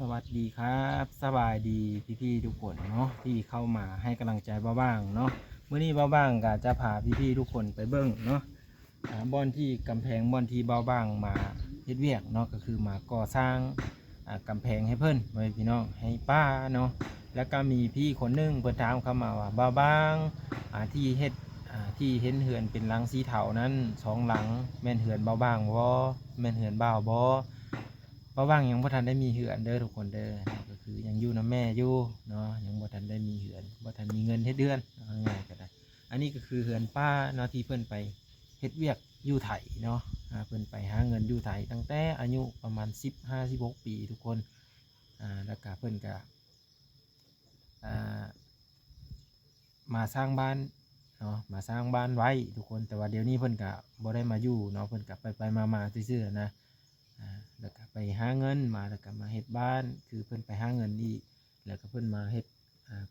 สวัสดีครับสบายดีพี่ๆทุกคนเนาะที่เข้ามาให้กำลังใจเบาบ้างเนาะเมื่อนี้เบาบ้างก็จะพาพี่ๆทุกคนไปเบิ้งเนาะบ่อนที่กำแพงบ่อนที่เบาบ้างมาเฮ็ดเวียกเนาะก็คือมาก่อสร้างกำแพงให้เพิ่นไว้พี่น้องให้ป้าเนาะแล้วก็มีพี่คนนึงเพิ่นถามเข้ามาว่าเบาบ้างที่เฮ็ดที่เห็นเหือนเป็นหลังสีเถานั้นสองหลังแม่นเหือนเบาบ้างบ่แม่นเหือนบ่าวบ่ เพราะว่างยังบ่ทันได้มีเหือนเด้อทุกคนเด้อก็คือยังอยู่นะแม่อยู่เนาะยังบ่ทันได้มีเหือนบ่ทันมีเงินเฮ็ดเดือนเอาง่ายๆก็ได้อันนี้ก็คือเหือนป้าเนาะที่เพิ่นไปเฮ็ดเวียกอยู่ไถเนาะเพิ่นไปหาเงินอยู่ไถตั้งแต่อายุประมาณ15-16ปีทุกคนแล้วก็เพิ่นก็อ่ามาสร้างบ้านเนาะมาสร้างบ้านไว้ทุกคนแต่ว่าเดี๋ยวนี้เพิ่นก็บ่ได้มาอยู่เนาะเพิ่นก็ไปๆมาๆซื่อๆนะแล้วก็ไปหาเงินมาแล้วก็มาเฮ็ดบ้านคือเพิ่นไปหาเงินอีกแล้วก็เพิ่นมาเฮ็ด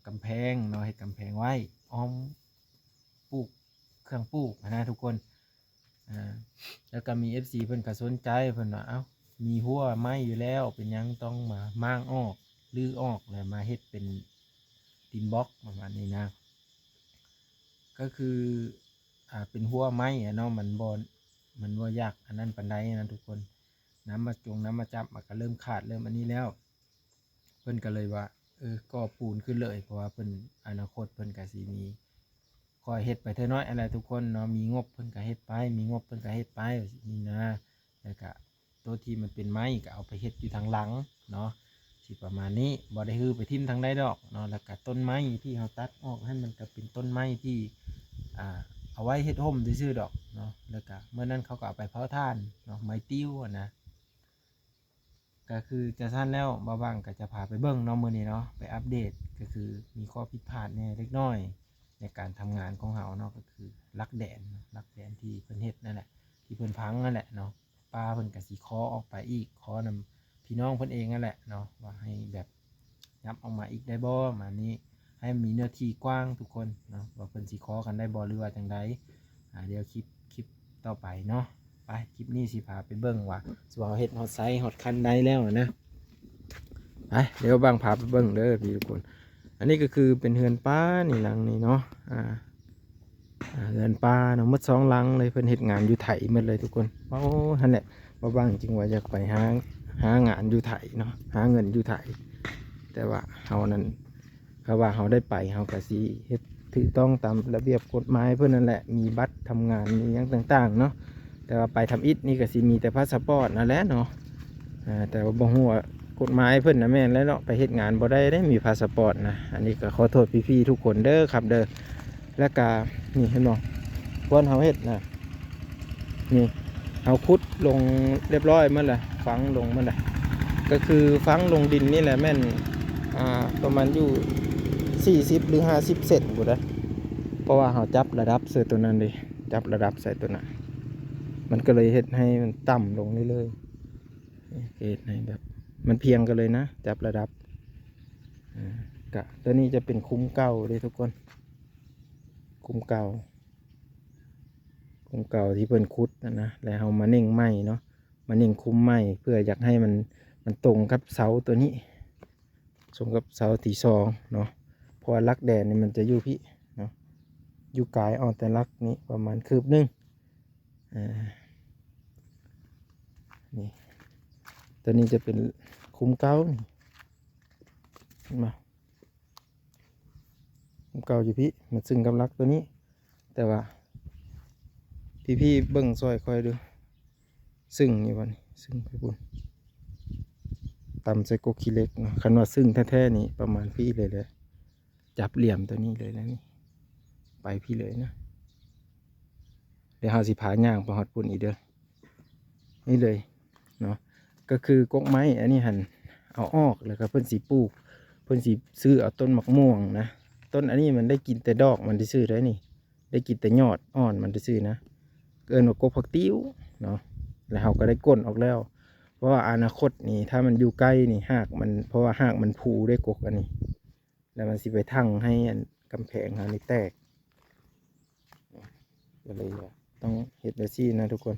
กำแพงเนาะเฮ็ดกำแพงไว้อ้อมปลูกเครื่องปลูกนะทุกคนอ่าแล้วก็มี FC เพิ่นก็สนใจเพิ่นว่าเอ้ามีหัวไม้อยู่แล้วเป็นหยังต้องมาม้างออกรื้อออกแล้วมาเฮ็ดเป็นดินบล็อกประมาณนี้นะ ก็คือเป็นหัวไม้เนาะมันบ่ยากอันนั้นปานใดนะทุกคนน้ำมาจับมันก็เริ่มขาดเริ่มอันนี้แล้วเพิ่นก็เลยว่าก่อปูนขึ้นเลยเพราะว่าเพิ่นอนาคตเพิ่นก็สิมีค่อยเฮ็ดไปเท่าน้อยอะไรทุกคนเนาะมีงบเพิ่นก็เฮ็ดไปมีงบเพิ่นก็เฮ็ดไปนี่นะแล้วก็ตัวที่มันเป็นไม้ก็เอาไปเฮ็ดอยู่ทางหลังเนาะสิประมาณนี้บ่ได้ฮือไปทิ่มทางใดดอกเนาะแล้วก็ต้นไม้ที่เฮาตัดออกให้มันก็เป็นต้นไม้ที่ เอาไว้เฮ็ดห่มซื่อๆดอกเนาะแล้วก็เมื่อนั้นเขาก็เอาไปเผาถ่านเนาะไม้ติ้วนะก็คือจะสั้นแล้วบางก็จะพาไปเบิ่งเนาะมื้อนี้เนาะไปอัปเดตก็คือมีข้อผิดพลาดแน่เล็กน้อยในการทำงานของเฮาเนาะก็คือลักแดนที่เพิ่นเฮ็ดนั่นแหละที่เพิ่นพังนั่นแหละเนาะป้าเพิ่นก็สิขอออกไปอีกขอนำพี่น้องเพิ่นเองนั่นแหละเนาะว่าให้แบบยับออกมาอีกได้บ่ประมาณนี้ ให้มีเนื้อที่กว้างทุกคนเนาะว่าเพิ่นสิขอกันได้บ่หรือว่าจังใดเดี๋ยวคลิปต่อไปเนาะไปคลิปนี้สิพาไปเบิ่งว่าสิว่าเฮ็ดฮอดไซส์ฮอดคันใดแล้วนะไปเดี๋ยวบางพาไปเบิ่งเด้อพี่ทุกคนอันนี้ก็คือเป็นเฮือนป้านี่หลังนี่เนาะเฮือนป้าเนาะหมดสองหลังเลยเพิ่นเฮ็ดงานอยู่ไถหมดเลยทุกคนโอ้นั่นแหละบ่บางจริงว่าอยากไปหางานอยู่ไถเนาะหาเงินอยู่ไถแต่ว่าเฮานั้น เขาว่าเขาได้ไปเขาก็สิเฮ็ดถูกต้องตามระเบียบกฎหมายเพื่อนนั่นแหละมีบัตรทำงานมีอย่างต่างๆเนาะแต่ว่าไปทำอิฐนี่ก็สิมีแต่พาสปอร์ตนั่นแหละเนาะแต่ว่าบ่ฮู้ว่ากฎหมายเพิ่นนะแม่นแล้วเนาะไปเฮ็ดงานบ่ได้มีพาสปอร์ตนะอันนี้ก็ขอโทษพี่ๆทุกคนเด้อครับเด้อแล้วก็นี่เห็นบ่ควรเฮาเฮ็ดนะนี่เฮาขุดลงเรียบร้อยหมดแล้วฝังลงหมดแล้วก็คือฝังลงดินนี่แหละแม่นประมาณอยู่40หรือ50เซนบุได้เพราะว่าเขาจับระดับใส่ตัวนั้นดิจับระดับใส่ตัวนั้นมันก็เลยเฮ็ดให้มันต่ำลงเรื่อยๆเฮ็ดให้แบบมันเพียงกันเลยนะจับระดับกะตัวนี้จะเป็นคุ้มเก่าเลยทุกคนคุ้มเก่าที่เพิ่นคุดนะแล้วเอามาเน่งไม้เนาะมาเน่งคุ้มไม้เพื่ออยากให้มันตรงกับเสาตัวนี้ตรงกับเสาที่สองเนาะเพราะว่าลักแดนนี่มันจะอยู่พี่เนาะอยู่กายแต่ลักนี้ประมาณคืบนึงนี่ตัวนี้จะเป็นคุ้มเก้านี่มาคุ้มเก้าอยู่พี่มันซึ่งกับลักตัวนี้แต่ว่าพี่เบิ่งซอยคอยดูซึ่งนี่วันซึ่งไปบุญตำใส่กกขี้เล็กเนาะคันว่าซึ่งแท้ๆนี่ประมาณพี่เลยจับเหลี่ยมตัวนี้เลยนะนี่ไปพี่เลยนะเดี๋ยวเราสิพาย่างไปฮอดปุ่นอีกเด้อนี่เลยเนาะก็คือกกไม้อันนี้หั่นเอาออกแล้วก็เพิ่นสีปลูกเพิ่นสีซื้อเอาต้นมะม่วงนะต้นอันนี้มันได้กินแต่ดอกมันได้ซื้อได้นี่ได้กินแต่ยอดอ่อนมันได้ซื้อนะเกินว่ากกผักติ้วเนาะแล้วเราก็ได้ก้นออกแล้วเพราะว่าอนาคตนี่ถ้ามันอยู่ใกล้นี่หากมันเพราะว่าหากมันผูได้กกอันนี้แล้วมันสิไปทั่งให้กำแพงอันนี้แตกก็เลยต้องเฮ็ดแบบนี้นะทุกคน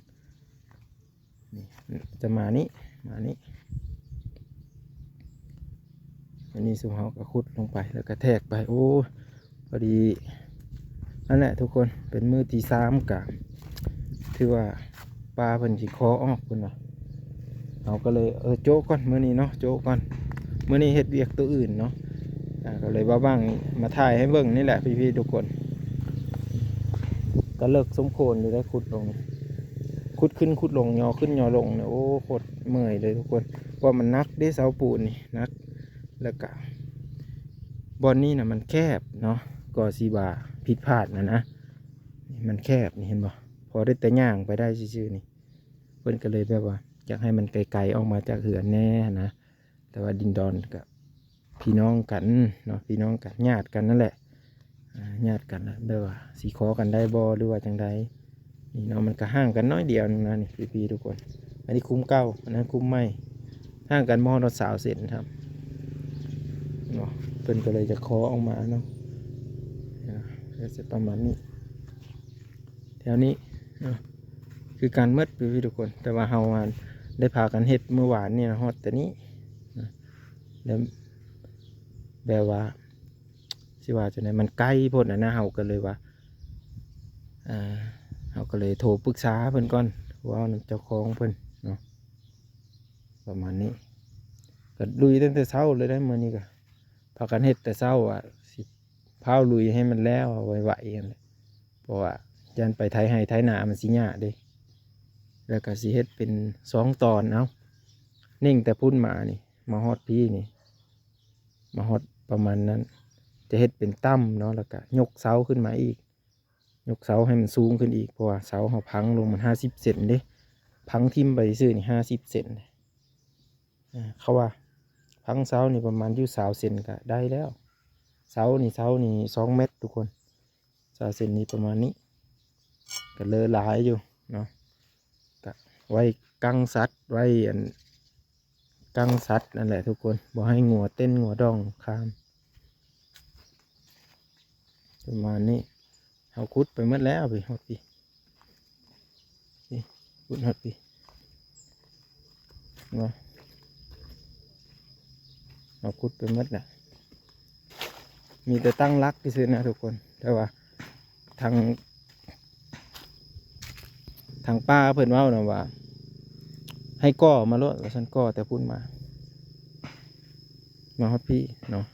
นี่จะมานี้ นนี้สุเฮาก็ขุดลงไปแล้วก็แทกไปโอ้พอดีนั่นแหละทุกคนเป็นมือที่3กะถือว่าปลาเพิ่นสิคอออกเพิ่นว่าเราก็เลยโจ๊กก่อนมื้อนี้เนาะโจ๊กก่อนมื้อนี้เฮ็ดเวียกตัวอื่นเนาะก็เลยบ้างมาถ่ายให้เบิ่งนี่แหละพี่ๆทุกคนก็เลิกสมโคนอยู่ได้ขุดลงขุดขึ้นขุดลงยอขึ้นยอลงเนี่ยโอ้โคตรเมื่อยเลยทุกคนว่ามันนักได้เสาปูนนี่นักแล้วก็บอนนี่นะมันแคบเนาะก่อซีบาผิดพลาดนะมันแคบนี่เห็นบ่พอได้แต่ย่างไปได้ชื่อๆนี่เพิ่นก็เลยแบบว่าอยากให้มันไกลๆออกมาจากเหือนแน่นะแต่ว่าดินดอนกับพี่น้องกันเนาะพี่น้องกันญาติกันนั่นแหละญาติกันแบบว่าสีขอกันได้บ่หรือว่าจังใดนี่เนาะมันก็ห่างกันน้อยเดียวนึงนะนี่พี่ๆทุกคนอันนี้คุ้มเก่าอันนั้นคุ้มใหม่ห่างกันมอรถสาวเสร็จครับเนาะเพิ่นก็เลยจะขอออกมาเนาะจะประมาณนี้แถวนี้เนาะคือการมืดพี่ทุกคนแต่ว่าเฮาได้พากันเฮ็ดเมื่อวานนี่นะฮอดแต่นี้แล้วแบบว่าสิว่าจะไหนมันใกล้พ้นนะเฮาก็เลยว่าเฮาก็เลยโทรปรึกษาเพิ่นก่อนว่าเจ้าของเพิ่นเนาะประมาณนี้ก็ลุยตั้งแต่เช้าเลยได้มื้อนี้ก็พากันเฮ็ดแต่เช้าสิพาลุยให้มันแล้วไวๆกันเลยเพราะว่ายันไปไถให้ไถนามันสิยากเด้แล้วก็สิเฮ็ดเป็น2 ตอนเอานิ่งแต่พุ่นมานี่มาฮอดพี่นี่มาฮอดประมาณนั้นจะเฮ็ดเป็นตั้มเนาะแล้วก็ยกเสาขึ้นมาอีกยกเสาให้มันสูงขึ้นอีกเพราะว่าเสาเขาพังลงมัน50 เซนเด้พังทิ่มไปซื้อนี่50 เซนเขาว่าพังเสานี่ประมาณ20 เซนก็ได้แล้วเสานี่2 เมตรทุกคน20 เซนนี่ประมาณนี้ก็เลอะหลายอยู่เนาะก็ไว้กังสัตว์ไว้กังสัตว์นั่นแหละทุกคนบ่ให้งัวเต้นงัวดองข้ามประมาณนี้เอาคุดไปหมดแล้วพี่ฮอดพี่คุดฮอดพี่เนาะเอาคุดไปหมดน่ะมีแต่ตั้งรักที่ซื้อนะทุกคนแต่ว่าทางป้าเพิ่นเว้านะว่าให้ก่อมาโลดว่าฉันก่อแต่พูดมาฮอดพี่เนาะ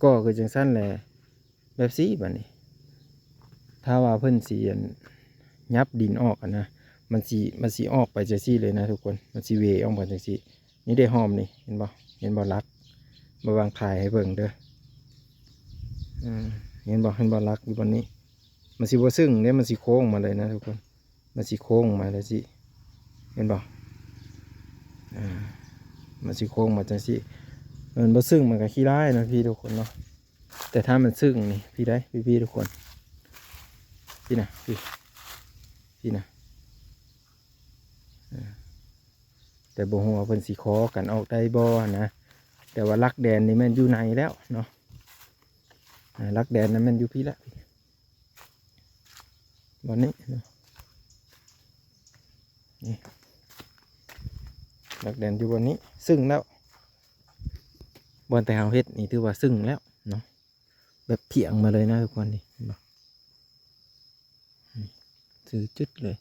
ก่อคือจังสั้นแหละแบบซี่บัดนี้ถ้าว่าเพิ่นสิยับดินออกนะมันสิออกไปจังซี่เลยนะทุกคนมันสิเวออกมาจังซี่นี่ได้หอมนี่เห็นบ่รักมาวางถ่ายให้เบิ่งเด้อเห็นบ่รักอยู่บนนี้มันสิบ่ซึ่งเนี่ยมันสิโค้งมาเลยนะทุกคนมันสิโค้งมาเลยสิเห็นบ่มันสิโค้งมาจังซี่มันบ่ซึ่งมันก็ขี้ร้ายนะพี่ทุกคนเนาะแต่ถ้ามันซึ่งนี่พี่ได้พี่ทุกคนพี่นะพี่นะแต่บ่ฮู้ว่าเพิ่นสิขอกันออกได้บ่นะแต่ว่าลักแดนนี่มันอยู่ในแล้วเนาะลักแดนนั้นมันอยู่พี่ละบอนนี้เนาะนี่ลักแดนอยู่บนนี้ซึ่งแล้วบอนแต่เฮาเฮ็ดนี่ถือว่าซึ่งแล้วเนาะแบบเพียงมาเลยนะทุกคนนี่ถือจุดเลย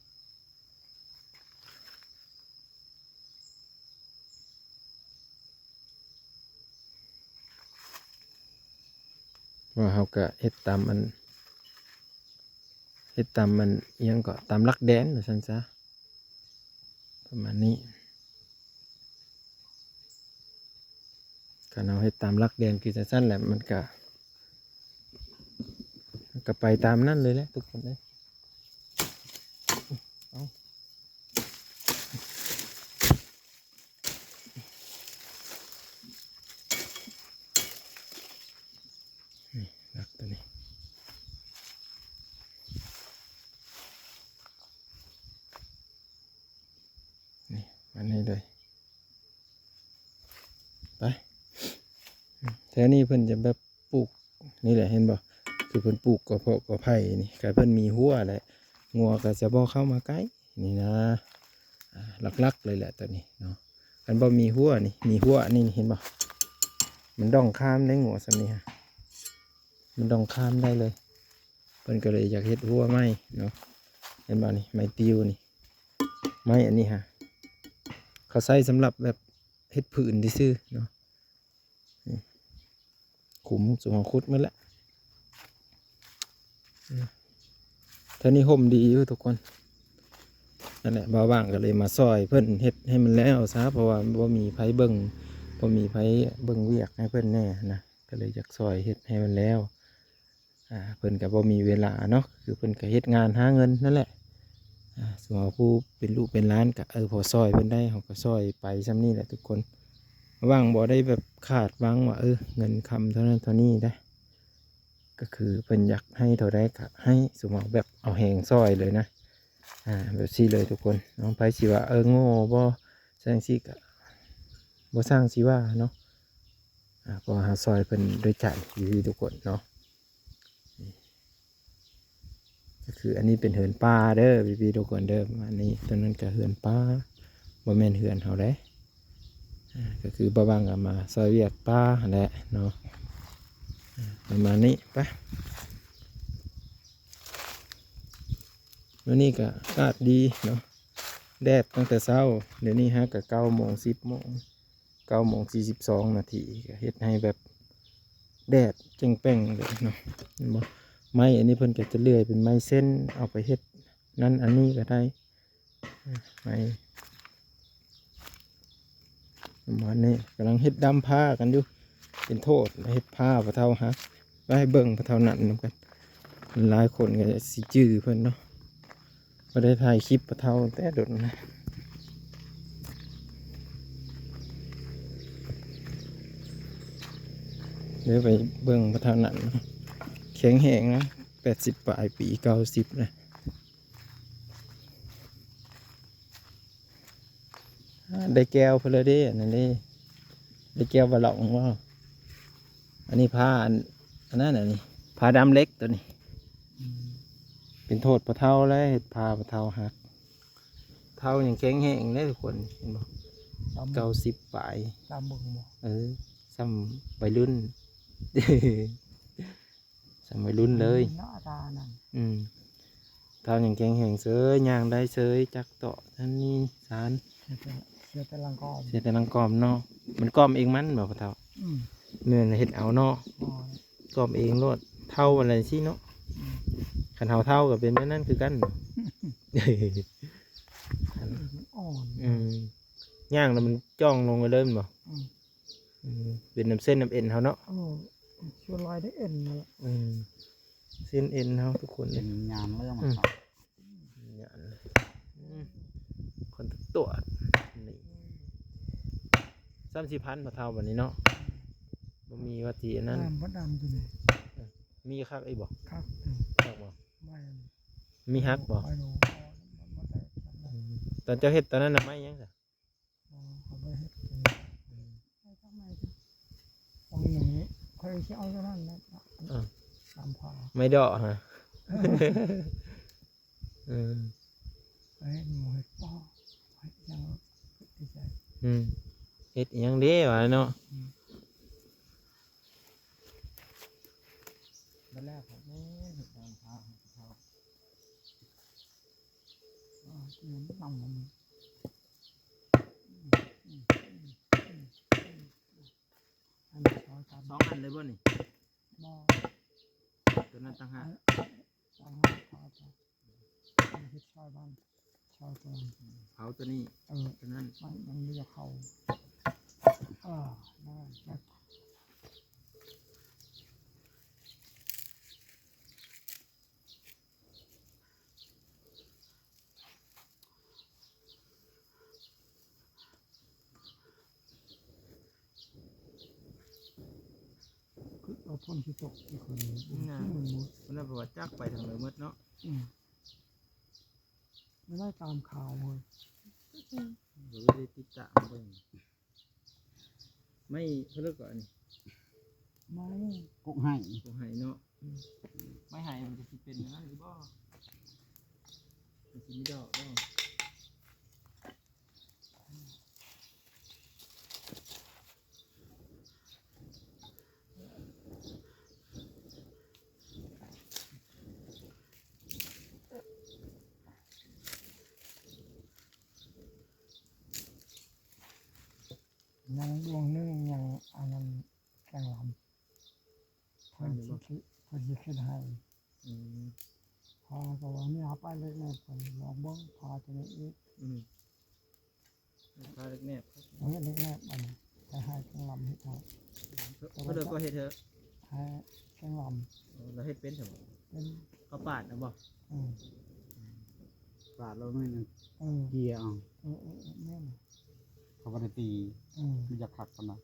ว่าเขาก็เฮ็ดตามมันยังก็ตามลักแดนหรือซั่นซะประมาณนี้การเอาเฮ็ดตามลักแดนคือสั้นแหละมันก็ไปตามนั่นเลยแหละทุกคนเลยลักตัวนี้นี่อันนี้เลยไปแถวนี้เพิ่นจะแบบปลูกนี่แหละเห็นบ่คือเพิ่นปลูกกระเพาะกระไผ่นี่ก็เพิ่นมีหัวแหละงัวก็จะบ่เข้ามาใกล้นี่นะหลักๆเลยแหละตัวนี้เนาะ อันบ่มีหัวนี่มีหัวนี่เห็นบ่มันดองข้ามได้งัวสำนี้ฮะมันดองข้ามได้เลยเพิ่นก็เลยอยากเฮ็ดหัวไม้เนาะเห็นบ่นี่ไม้ติวนี่ไม้อันนี้ฮะเขาใช้สำหรับแบบเฮ็ดผืนซื่อๆเนาะขุมสุงคุดมาแล้วเท่านี้ห่มดีอยู่ทุกคนนั่นแหละบ่าวบ้างก็เลยมาซอยเพิ่นเฮ็ดให้มันแล้วซะเพราะว่าบ่มีไผเบิ่งบ่มีไผเบิ่งเวียกให้เพิ่นแน่นะก็เลยอยากซอยเฮ็ดให้มันแล้วเพิ่นก็บ่มีเวลาเนาะคือเพิ่นก็เฮ็ดงานหาเงินนั่นแหละส่วนผู้เป็นลูกเป็นหลานก็พอซอยเพิ่นได้เฮาก็ซอยไปซำนี้แหละทุกคนว่างบ่ได้แบบคาดหวังว่าเงินคำเท่านั้นเท่านี้ได้ก็คือเพิ่นอยากให้เท่าใดก็ให้สมมติแบบเอาแหงซอยเลยนะแบบซี่เลยทุกคนน้องไผสิว่าโง่บ่สร้างซี่ก็บ่สร้างสิว่าเนาะพอหาซอยเพิ่นด้วยใจดีทุกคนเนาะก็คืออันนี้เป็นเหือนป่าเด้อพี่ทุกคนเด้ออันนี้ตอนนั้นก็เหือนป่าบ่แม่นเหือนเฮาเด้ก็คือบ่บางก็มาซอยเวียกป่าแหละเนาะประมาณนี้ไปวันนี้ก็อากาศดีเนาะแดดตั้งแต่เช้าเดี๋ยวนี้ฮะก็9 โมง 10 โมง9 โมง 42 นาทีก็เฮ็ดให้แบบแดดเจ่งแป้งเลยเนาะเห็นบ่ไม้อันนี้เพิ่นก็จะเลื่อยเป็นไม้เส้นเอาไปเฮ็ดนั่นอันนี้ก็ได้ไม้ประมาณนี้กำลังเฮ็ดดำผ้ากันอยู่เป็นโทษเฮ็ดผ้าพะเท่าฮะไว้ให้เบิ่งพะเท่านั้นนำกันหลายคนก็สิจื้อเพิ่นเนาะบ่ได้ถ่ายคลิปพะเท่าแต่โดนนะเดี๋ยวไปเบิ่งพะเท่านั้นแข็งแหงนะ80 ปลายปี90นะได้แก้วเพลเด้นั่นเด้ได้แก้วบะหลองว่าอันนี้ผ้าอันนั้นอันนี้ผ้าดำเล็กตัวนี้เป็นโทษพะเท่าแล้วเห็ดผ้าพะเท่าหักเท่าอย่างแข็งแห้งเลยทุกคนเห็นบ่90 ปลายตามบึงบ่ซ้ำวัยรุ่นซ้ำวัยรุ่นเลยหน้าตานั่นเท่าอย่างแข็งแห้งเสยย่างได้เสยจักต่อท่านนี้สารเสียแต่ลังกอมเสียแต่ลังกอมเนาะมันกอมเองมันแบบพะเท่าเนื้อเห็ดเอาเนาะกอมเองโลดเท่าอะไรสิเนาะขันเท่ากับเป็นแม่นั่นคือกันอ่อนย่างแล้วมันจ้องลงไปเลยมั้งเป็นน้ำเส้นน้ำเอ็นเขาเนาะชวนลอยได้เอ็นเลยเส้นเอ็นเขาทุกคนเป็นงานเรื่องมันคนตัวนี่30,000พอเท่าแบบนี้เนาะบ่มีวัตถุนั้นวัดดำตัวนี้มีคักไอ้บอกคักบอกมีฮักบอกตอนเจ้าเฮ็ดตอนนั้นน่ะไม่ยังจ้ะเขาไปเฮ็ดทำไมจ้ะฟังอย่างนี้เคยเชี่ยวเท่านั้นนะตามพาไม่ดอกฮะไปเฮ็ดหมูเฮ็ดป้อเฮ็ดยังดีใจเฮ็ดยังเด้วะเนาะบัดแรกผมเฮ็ดตามพาเขาที่มันนำมัน2 อันเลยบ่นี่ตัวนั้นต่างหากเฮ็ดชอยบ้านชอยตัวเผาตัวนี้ตัวนั้นมันเรียกเขาได้เอาพ่นที่ตกที่คนมันน่าประวัติจักไปทางเลยมืดเนาะไม่ได้ตามข่าวเลยเดี๋ยวได้ติดตามเบิ่งไม่เพิ่นก่อนไม่กุกไห้เนาะไม่ไห้มันจะสิเป็นนะหรือบ่มันสิมีดอกบ่ ยังดวงนึงยังอันนั้นแกงลำเพิ่นสิขึ้นให้ อืม พาก็ว่านี่เอาไปเล็กน้อยเพิ่นลองเบิ่งพาตัวนี้อีก พาเล็กแนบ เล็กน้อยมันให้แกงลำให้เขา เพื่อก็เฮ็ดเถอะ ให้แกงล เราเฮ็ดเป็นเถอะ ำเป็น เขาปาดนะบ่ อืม ปาดเราไม่นึง เ เกียร์เอา แม่น เขาบ่ได้ตี คืออยากขัดกันนะ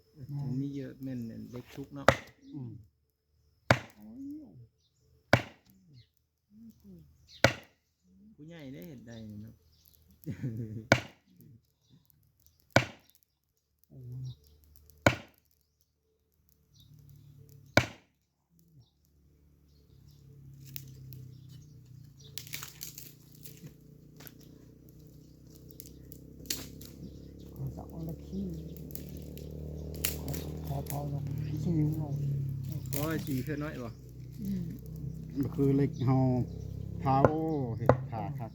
มันมีเยอะแม่นเล็กชุกเนาะ อืม ผู้ใหญ่ได้เห็นได้เนาะ โอ้เขาจะเอาละขี้พอลงขี้ลง เพราะว่าสีเพื่อน้อยบ่ มันคือเล็กเฮาเท้าเห็ดขาครับ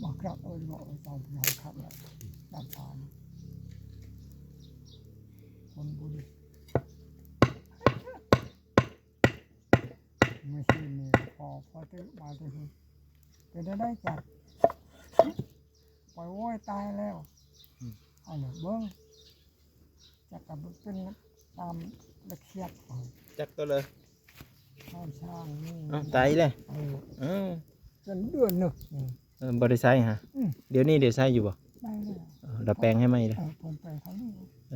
บอกครับบอกตอนเราขับเลยตามทางคนบุญไม่ใช่เนี่ยพอตื้อมาตื้อเป็นได้จัดปล่อยโว้ยตายแล้วเอาเนี่ยเบิ้งจะกลับเป็นตามละเคียดของ จักตัวเลย ข้าวช่างนี่ ตายเลย จนเดือนหนึ่ง บ่ได้ใช้ฮะเดี๋ยวนี้เดี๋ยวใช้อยู่บ่ ได้เลย เราแปลงให้ไหมเลย ผมไปเขานี่ เ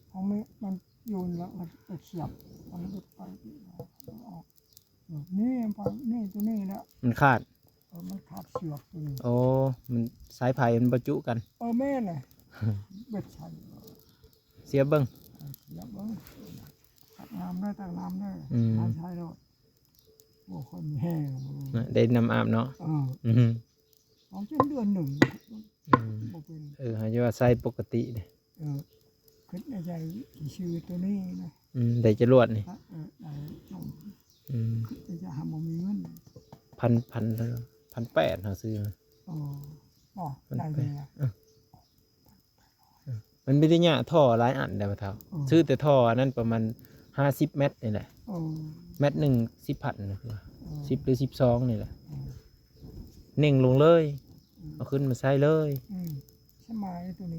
เขาไม่มันโยนแล้วมันไปเขียบมันหลุดไปออกนี่พอนี่ตัวนี้แล้ว มันขาด มันขาดเชือกตัวนี้ โอ้มันสายไผ่มันบรรจุกัน แม่น่ะเบ็ดใส่ เสียเบิ้ง เสียบเบิ้งตักน้ำได้ตักน้ำได้น้ำใช้แล้วโอ้คนแห้ง ได้น้ำอาบเนาะ ของจนเดือนหนึ่งบ่เป็น หาว่าใส่ปกติเนี่ย ขึ้นในใจชื่อตัวนี้นะ ได้จรวดนี่ ได้จม อืม ขึ้นในใจหาบ่มีเงิน 1,800เขาซื้อมา อ๋อได้เลยอ่ะ มันไม่ได้ยากท่อหลายอันได้ป่ะเท่าซื้อแต่ท่ออันนั้นประมาณ50 เมตรนี่แหละเมตรหนึ่ง10,000นะคือ10 หรือ 12นี่แหละเน่งลงเลยเอาขึ้นมาใส่เลย สมัยตัวนี้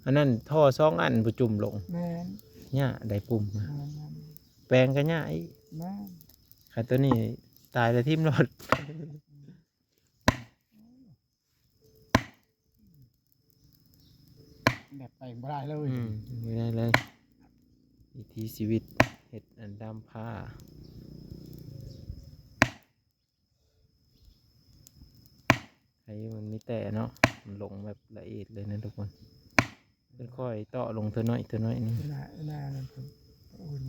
อันนั้นท่อ2 อันประจุ่มลง แม่น เนี่ยได้ปุ่มมาแปลงก็เนี่ยไอ้ แม่น ขันตัวนี้ตายแล้วทิ่มรถ แบบไปบ่ได้เลย ไม่ได้เลยวิถีชีวิตเห็ดอันดำผ้าไอ้มันมีแต่เนาะมันลงแบบละเอียดเลยนะทุกคนค่อยๆเตาะลงเท่าน้อยนี่ น่านั่นคืออุ่น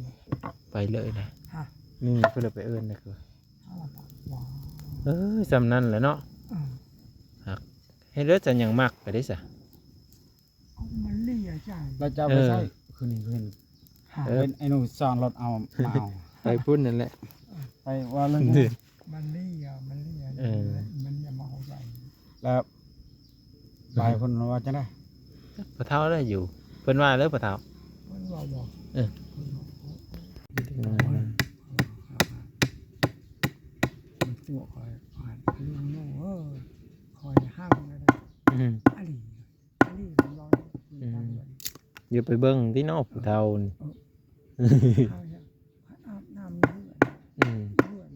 ไปเลยนะ ฮะ นี่เพื่อไปเอิ้นนะคือ ว้าว สำนั่นแหละเนาะหักให้เลือดจะยังมักไปได้สะ มันเลี่ยใจ เราจะไปใช้คืนนี้เป็นไอ้หนูสอนรถเอามาเอา ไปพุ่นนั่นแหละ ไปว่าเรื่อง มันเลี่ยมันเลี่ยมาหัวใจ แล้วหลายคนว่าจะได้ ปะเท้าได้อยู่เพิ่นว่าเลยปะเท้า มันบอก มันตัวคอยลุงนู่คอยห้างเลยอลีมันร้อน อย่าไปเบิ้งที่นอกปะเท้านี่ อาบน้ำเลือด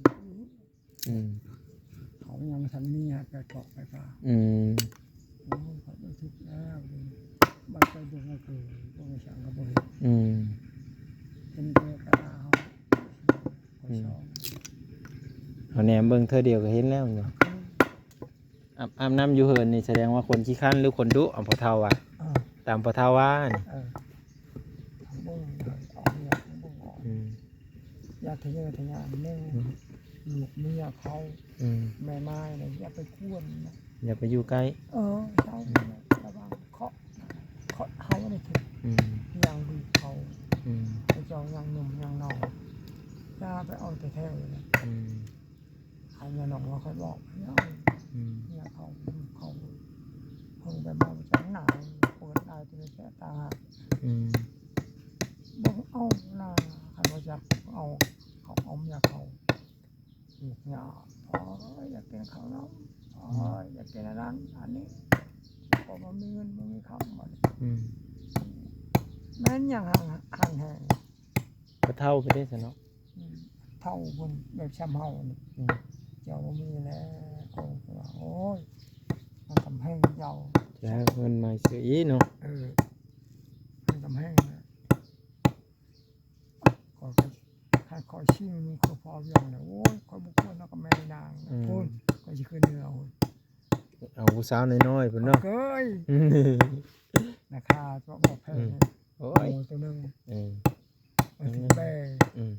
เขายังทันนี่ฮะไปเกาะไปป่าเขาไปทุกแล้วบัดไปดูก็คือพวกช่างกระโบยเป็นเด็กกระดาษเขาชอบ เอาแหนมเบิ้งเธอเดียวก็เห็นแล้วเนาะอาบน้ำอยู่เหินนี่แสดงว่าคนขี้คันหรือคนดุเอาพอเท่าว่ะตามพอเท่าว่านี่ บุ้งออกเนี่ยบุ้งออกยาทะเยอทะยานเน่ลูกเมียเขาแม่ไม้เนี่ยอย่าไปควนนะ อย่าไปอยู่ใกล้ ใช่ระวังเคาะเขาอะไรถึงยังดูเขาไปจองยังหนุ่มยังนองย่าไปเอาแต่แท้เลยนะไอ้เงี้ยน้องเราค่อยบอกเนี่ยเขาเพิ่งไปมาจากหนาวเปิดได้ตัว แต่ต่างหาก อืม บ่เอาหน้าคันว่าจะเอาเขาเอาเมียเขาอีกอย่าพออยากกินข้าวน้ำพออยากกินอันนั้นอันนี้พอมันมีเงินมันมีคำมัน อืม แม่นอย่างห่างแห้ง ก็เท่าไปได้ซะเนาะ เท่าคนแบบช้ำเฮานี่ อืม เจ้าบ่มีแล้วโอ้ว่าโอ้ยมันทำให้เจ้า จะหาเงินมาซื้ออีเนาะ มันทำให้นะคอยถ้าคอยชิ่งมีคอยพออย่างนะโอ้ยคอยบุกคนแล้วก็ไม่นางนะพูดคอยจะขึ้นเนื้อโอ้ย เอาผู้สาวน้อยๆพุ่นเนาะ เกยนะครับตัวบอกแพง โอ้ โอ้ ย ยตัวหนึง อืม มันถึงแป้ อืม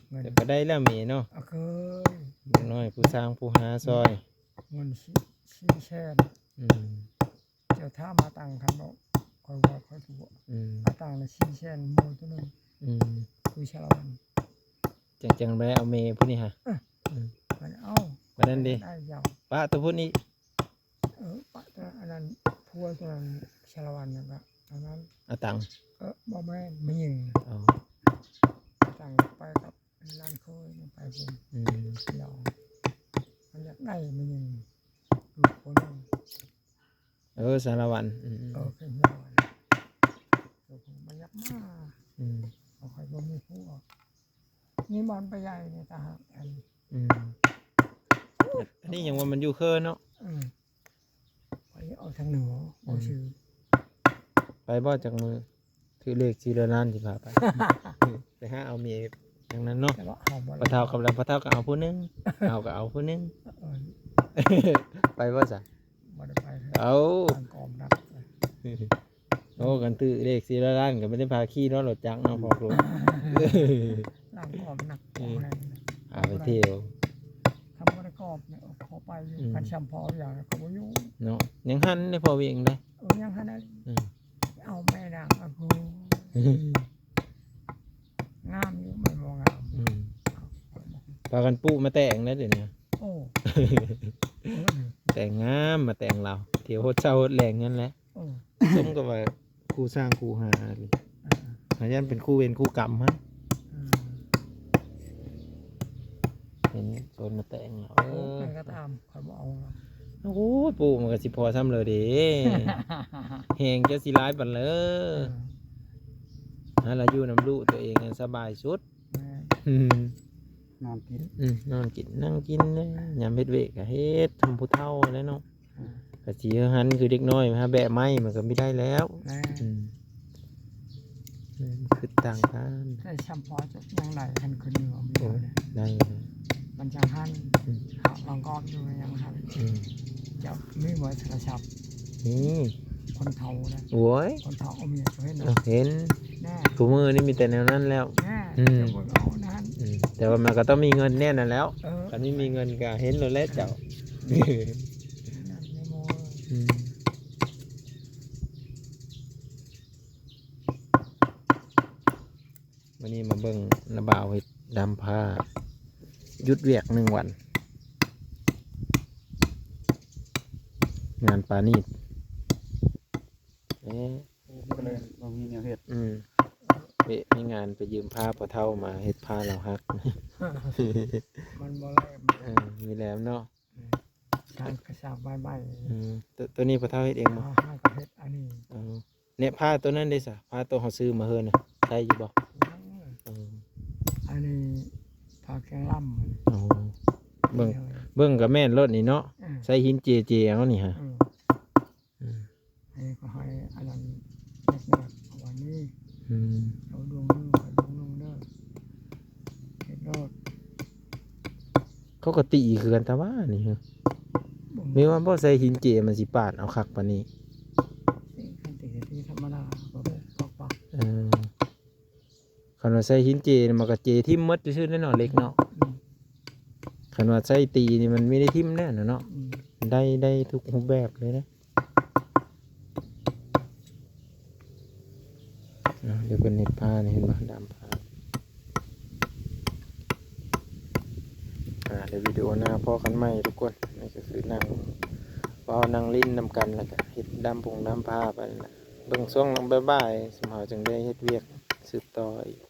เงิน แต่ก็ได้แล้วแม่เนาะ เอาเคย ผู้น้อยผู้สร้างผู้หาซอย เงินชี้แช่น อืม เจ้าท่ามาตังคันบอกคอยว่าคอยถูก อืม มาตังเลยชี้แช่นโมยตัวหนึง อืม คุยชาละวัน จังๆไปเอาแม่ผู้นี้ฮะ มันเอา วันนั้นดิ ได้ยาว ป้าตัวผู้นี้ ปะตัวอันนั้นพัวตัวนั้นชาละวันนะครับอันนั้น เอาตังค์ บ่แม่นไม่ยิง เอา ต่างไปกับร้านเคยไปผม อืม เรามันอยากได้ไม่ยิงดูคนนึง สารวัตรอืม เป็นยาวตัวผมมันอยากมา อืม เอาใครบ่มีพวกนี่บอลไปใหญ่เนี่ยตาหักอัน อืมอันนี้ยังว่ามันอยู่เคอเนาะ ไปเอาทางเหนือเอาชื่อ ไปบ่จากมือถือเลข4ล้านสิพาไป ไปหาเอาเมียอย่างนั้นเนาะ แต่ว่าเอาบ่ พอเท่ากับแล้วพอเท่าก็เอาผู้หนึงเอาก็เอาผู้หนึง ไปบ่จ้ะ บ่ได้ไปเลย เอา ทางกอมนัก โอ้กันตื้อเลข4ล้านก็ไม่ได้พาขี่รถจักรเนาะพอครู ทางกอมนักของแรง หาไปเที่ยว ทำบ่ได้กอบเนี่ยขอไปอยู่คันชำพออย่างเขาบ่อยู่ เนาะยังหันได้พอเวียงได้ ยังขนาด อืม เอาแม่นางอะกูงามอยู่มันบ่งาม อืมพากันปุ๊มาแต่งนะเดี๋ยวนี้ โอ้ แต่งงามมาแต่งเราเที่ยวโหดเช้าโหดแรงนั่นแหละ โอ้ สมกับว่าครูสร้างครูหาเลยอาจารย์เป็นครูเวรครูกรรมฮะเห็นคนมาแต่งเรา โอ้ใครก็ตามคอยบ่เอาหรอก โอ้โหปู่มันก็สิพอซ้ำเลยเด้แหงจะสิร้ายบัดเลยฮะเราอยู่น้ำลูกตัวเองสบายสุด แม่ นอนกิน นอนกินนั่งกินเนี่ยยามเฮ็ดเวกก็เฮ็ดทำผู้เฒ่าแล้วเนาะกะสิหันคือเด็กน้อยมาหาแบะไม้มันก็ไม่ได้แล้ว แม่ คือต่างกัน ได้ชำพอจะยังไหนหันขึ้นเหนือมีเลย ได้นะ มันจังหันลองกอบอยู่ยังหันจะไม่เหมือนโทรศัพท์ นี่ คนเฒ่านะ โอ้ย คนเฒ่าเอาเมียตัวให้หน่ เอาเห็น แน่ ผู้มือนี่มีแต่แนวนั้นแล้ว แน่จะบ่เอานั้น แต่ว่ามันก็ต้องมีเงินแน่นั่นแล้ว เออ ถ้าไม่มีเงินก็เห็นแล้วแหละเจ้า นั่นไม่โม วันนี้มาเบิ่งระบ่าวเฮ็ดดำผ้าหยุดเวียก1 วัน งานปานีด ก็เลยบ่มีแนวเฮ็ด เวะมีงานไปยืมผ้าพอเท่ามาเฮ็ดผ้าเราฮัก มันบ่แลม มีแล้วเนาะ การกระชากใบ ตัวนี้พอเท่าเฮ็ดเองบ่ ห้างกระเฮ็ดอันนี้ เนี่ยผ้าตัวนั้นได้ซะผ้าตัวเขาซื้อมาเฮิรนน่ะใช่อยู่บ่ อันนี้พาแกงล่ำ เบิ่งกับแม่นรถนี่เนาะใส่หินเจเอานี่ฮะ อันนี้ก็ให้อันนั้นเล็กน้อยเอาวันนี้เราดวงนึงไปดวงนึงเด้อเฮ็ดรถ เขาก็ตีคือกันแต่ว่านี่ฮะมีว่าบ่ใส่หินเจมันสิปาดเอาคักปานนี้ คันติที่ธรรมดาบ่ปัก คันว่าใส่หินเจนี่มันก็เจทิ่มหมดซื่อๆแน่นอนเล็กเนาะคันว่าใส่ตีนี่มันไม่ได้ทิ่มแน่นอนเนาะได้ทุกรูปแบบเลยนะเดี๋ยวเป็นเห็ดผ้านี่เห็นบ่ดำผ้าเดี๋ยววิดีโอหน้าพ่อกันใหม่ทุกคนนี่ก็คือนั่งลิ้นนำกันแล้วก็เห็ดดำผงดำผ้าไปนั่นแหละ เบิ่งช่วงบ๊ายบายสมเฮาจึงได้เฮ็ดเวียกสืบต่ออีก